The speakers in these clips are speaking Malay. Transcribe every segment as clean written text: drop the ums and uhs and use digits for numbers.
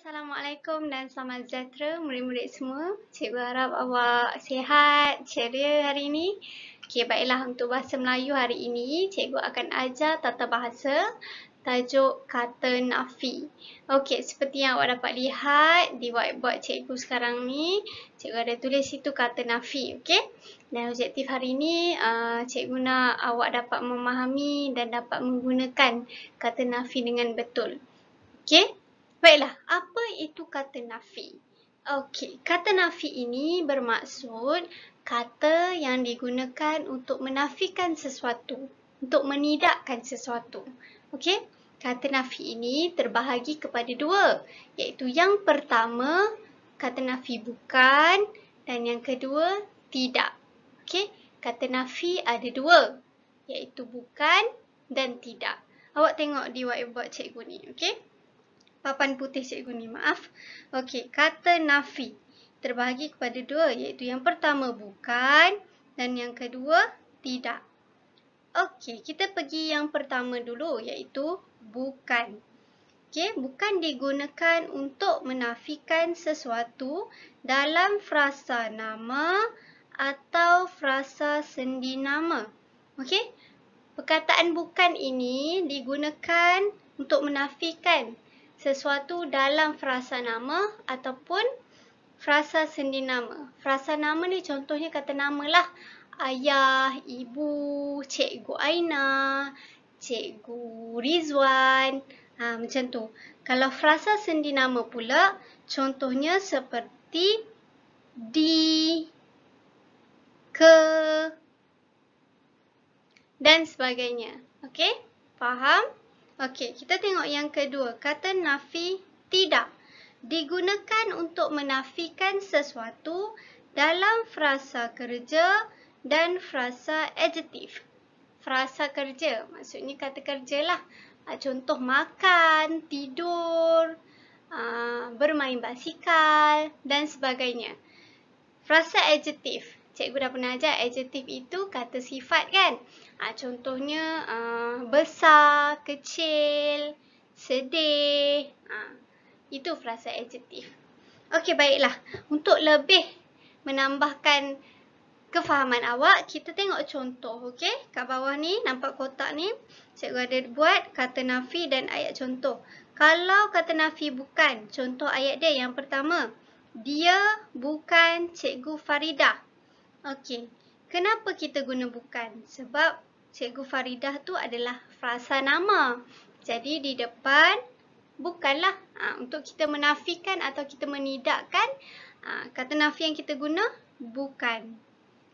Assalamualaikum dan selamat sejahtera murid-murid semua. Cikgu harap awak sihat, ceria hari ini. Okey, baiklah, untuk bahasa Melayu hari ini, cikgu akan ajar tata bahasa tajuk kata nafi. Okey, seperti yang awak dapat lihat di whiteboard cikgu sekarang ni, cikgu ada tulis situ kata nafi, okey? Dan objektif hari ini, cikgu nak awak dapat memahami dan dapat menggunakan kata nafi dengan betul. Okey? Baiklah, apa itu kata nafi? Okey, kata nafi ini bermaksud kata yang digunakan untuk menafikan sesuatu, untuk menidakkan sesuatu. Okey? Kata nafi ini terbahagi kepada dua, iaitu yang pertama, kata nafi bukan, dan yang kedua, tidak. Okey? Kata nafi ada dua, iaitu bukan dan tidak. Awak tengok di whiteboard cikgu ni, okey? Papan putih cikgu ni, maaf. Okey, kata nafi terbahagi kepada dua, iaitu yang pertama bukan dan yang kedua tidak. Okey, kita pergi yang pertama dulu, iaitu bukan. Okey, bukan digunakan untuk menafikan sesuatu dalam frasa nama atau frasa sendi nama. Okey, perkataan bukan ini digunakan untuk menafikan sesuatu dalam frasa nama ataupun frasa sendi nama. Frasa nama ni contohnya kata nama lah. Ayah, ibu, cikgu Aina, cikgu Rizwan. Macam tu. Kalau frasa sendi nama pula, contohnya seperti di, ke dan sebagainya. Okey? Faham? Okey, kita tengok yang kedua. Kata nafi tidak digunakan untuk menafikan sesuatu dalam frasa kerja dan frasa adjektif. Frasa kerja, maksudnya kata kerja lah. Contoh makan, tidur, bermain basikal dan sebagainya. Frasa adjektif. Cikgu dah pernah ajar adjektif itu kata sifat kan? Contohnya besar, kecil, sedih. Itu frasa adjektif. Okey, baiklah. Untuk lebih menambahkan kefahaman awak, kita tengok contoh. Okey, kat bawah ni nampak kotak ni. Cikgu ada buat kata nafi dan ayat contoh. Kalau kata nafi bukan, contoh ayat dia yang pertama. Dia bukan Cikgu Faridah. Okey, kenapa kita guna bukan? Sebab Cikgu Faridah tu adalah frasa nama. Jadi di depan bukanlah. Untuk kita menafikan atau kita menidakkan, kata nafi yang kita guna bukan.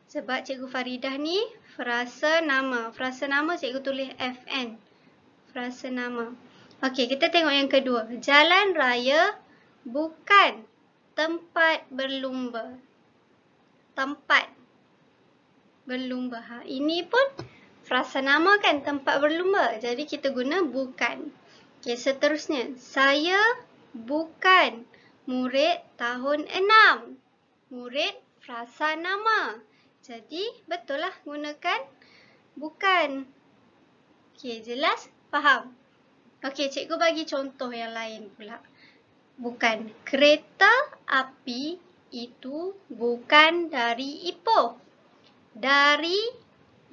Sebab Cikgu Faridah ni frasa nama. Frasa nama cikgu tulis FN. Frasa nama. Okey, kita tengok yang kedua. Jalan raya bukan tempat berlumba. Tempat berlumba. Ini pun frasa nama kan, tempat berlumba. Jadi kita guna bukan. Okey, seterusnya. Saya bukan murid tahun 6. Murid frasa nama. Jadi betul lah gunakan bukan. Okey, jelas? Faham? Okey, cikgu bagi contoh yang lain pula. Bukan. Kereta api itu bukan dari Ipoh. Dari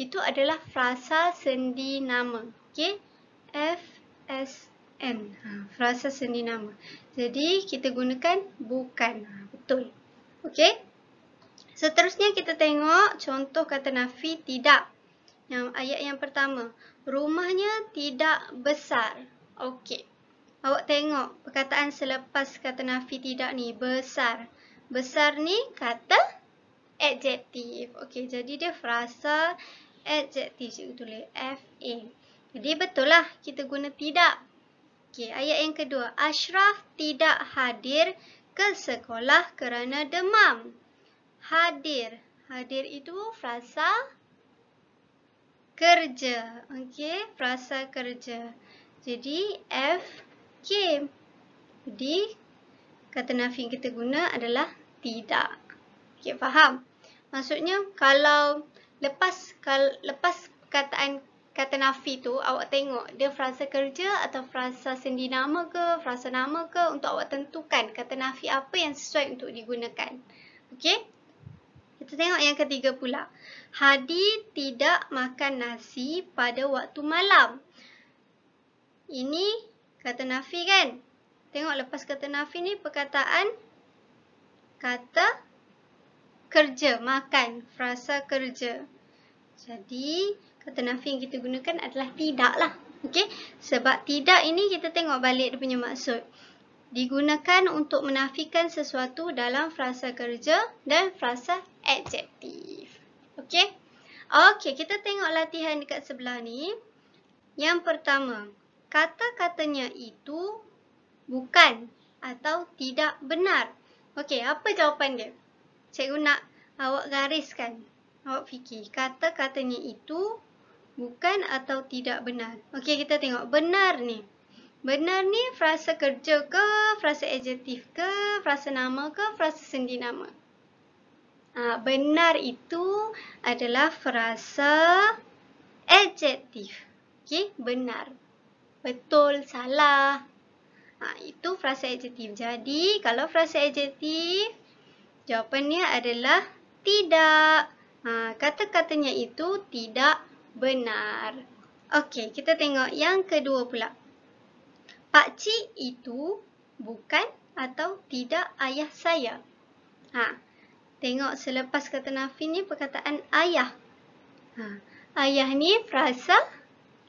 itu adalah frasa sendi nama. Okey? FSN. Frasa sendi nama. Jadi kita gunakan bukan. Betul. Okey? Seterusnya kita tengok contoh kata nafi tidak. Yang ayat yang pertama. Rumahnya tidak besar. Okey. Awak tengok perkataan selepas kata nafi tidak ni. Besar. Besar ni kata adjektif. Okey, jadi dia frasa adjektif. Cikgu tulis FA. Jadi betul lah kita guna tidak. Okey, ayat yang kedua. Ashraf tidak hadir ke sekolah kerana demam. Hadir. Hadir itu frasa kerja. Okey, frasa kerja. Jadi FK. Jadi kata nafi yang kita guna adalah tidak. Okey, faham? Maksudnya kalau lepas perkataan kata nafi tu, awak tengok dia frasa kerja atau frasa sendi nama ke, frasa nama ke, untuk awak tentukan kata nafi apa yang sesuai untuk digunakan. Okey? Kita tengok yang ketiga pula. Hadi tidak makan nasi pada waktu malam. Ini kata nafi kan? Tengok lepas kata nafi ni perkataan kata kerja, makan, frasa kerja. Jadi, kata nafi yang kita gunakan adalah tidak lah. Okey? Sebab tidak ini kita tengok balik dia punya maksud. Digunakan untuk menafikan sesuatu dalam frasa kerja dan frasa adjektif. Okey? Okey, kita tengok latihan dekat sebelah ni. Yang pertama, kata-katanya itu bukan atau tidak benar. Okey, apa jawapan dia? Cikgu nak awak gariskan. Awak fikir, kata-katanya itu bukan atau tidak benar. Okey, kita tengok benar ni. Benar ni frasa kerja ke, frasa adjektif ke, frasa nama ke, frasa sendi nama? Benar itu adalah frasa adjektif. Okey, benar. Betul, salah. Itu frasa adjektif. Jadi, kalau frasa adjektif, jawapannya adalah tidak. Kata-katanya itu tidak benar. Okey, kita tengok yang kedua pula. Pakcik itu bukan atau tidak ayah saya. Tengok selepas kata nafi ni perkataan ayah. Ayah ni frasa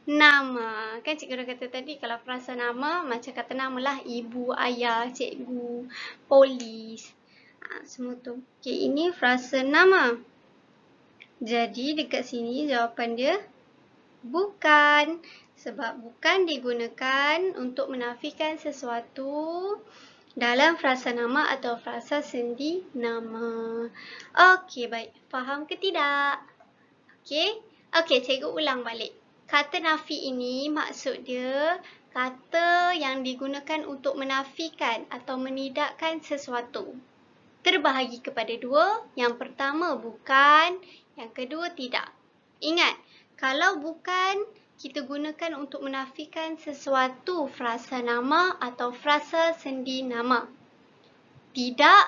nama. Kan cikgu dah kata tadi kalau frasa nama macam kata nama lah. Ibu, ayah, cikgu, polis. Semua tu. Okey, ini frasa nama. Jadi dekat sini jawapan dia bukan. Sebab bukan digunakan untuk menafikan sesuatu dalam frasa nama atau frasa sendi nama. Okey, baik. Faham ke tidak? Okey. Okey, cikgu ulang balik. Kata nafi ini maksud dia kata yang digunakan untuk menafikan atau menidakkan sesuatu. Terbahagi kepada dua. Yang pertama bukan, yang kedua tidak. Ingat, kalau bukan kita gunakan untuk menafikan sesuatu frasa nama atau frasa sendi nama. Tidak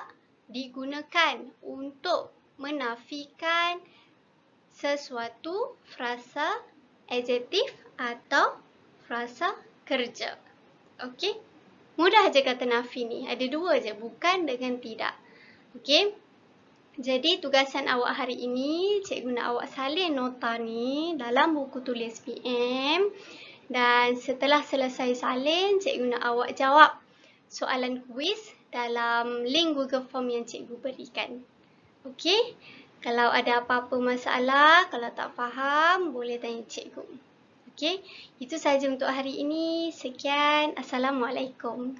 digunakan untuk menafikan sesuatu frasa adjektif atau frasa kerja. Okey? Mudah je kata nafi ni. Ada dua je, bukan dengan tidak. Okey? Jadi tugasan awak hari ini, cikgu nak awak salin nota ni dalam buku tulis PM. Dan setelah selesai salin, cikgu nak awak jawab soalan kuis dalam link Google Form yang cikgu berikan. Okey? Kalau ada apa-apa masalah, kalau tak faham, boleh tanya cikgu. Okey? Itu sahaja untuk hari ini. Sekian. Assalamualaikum.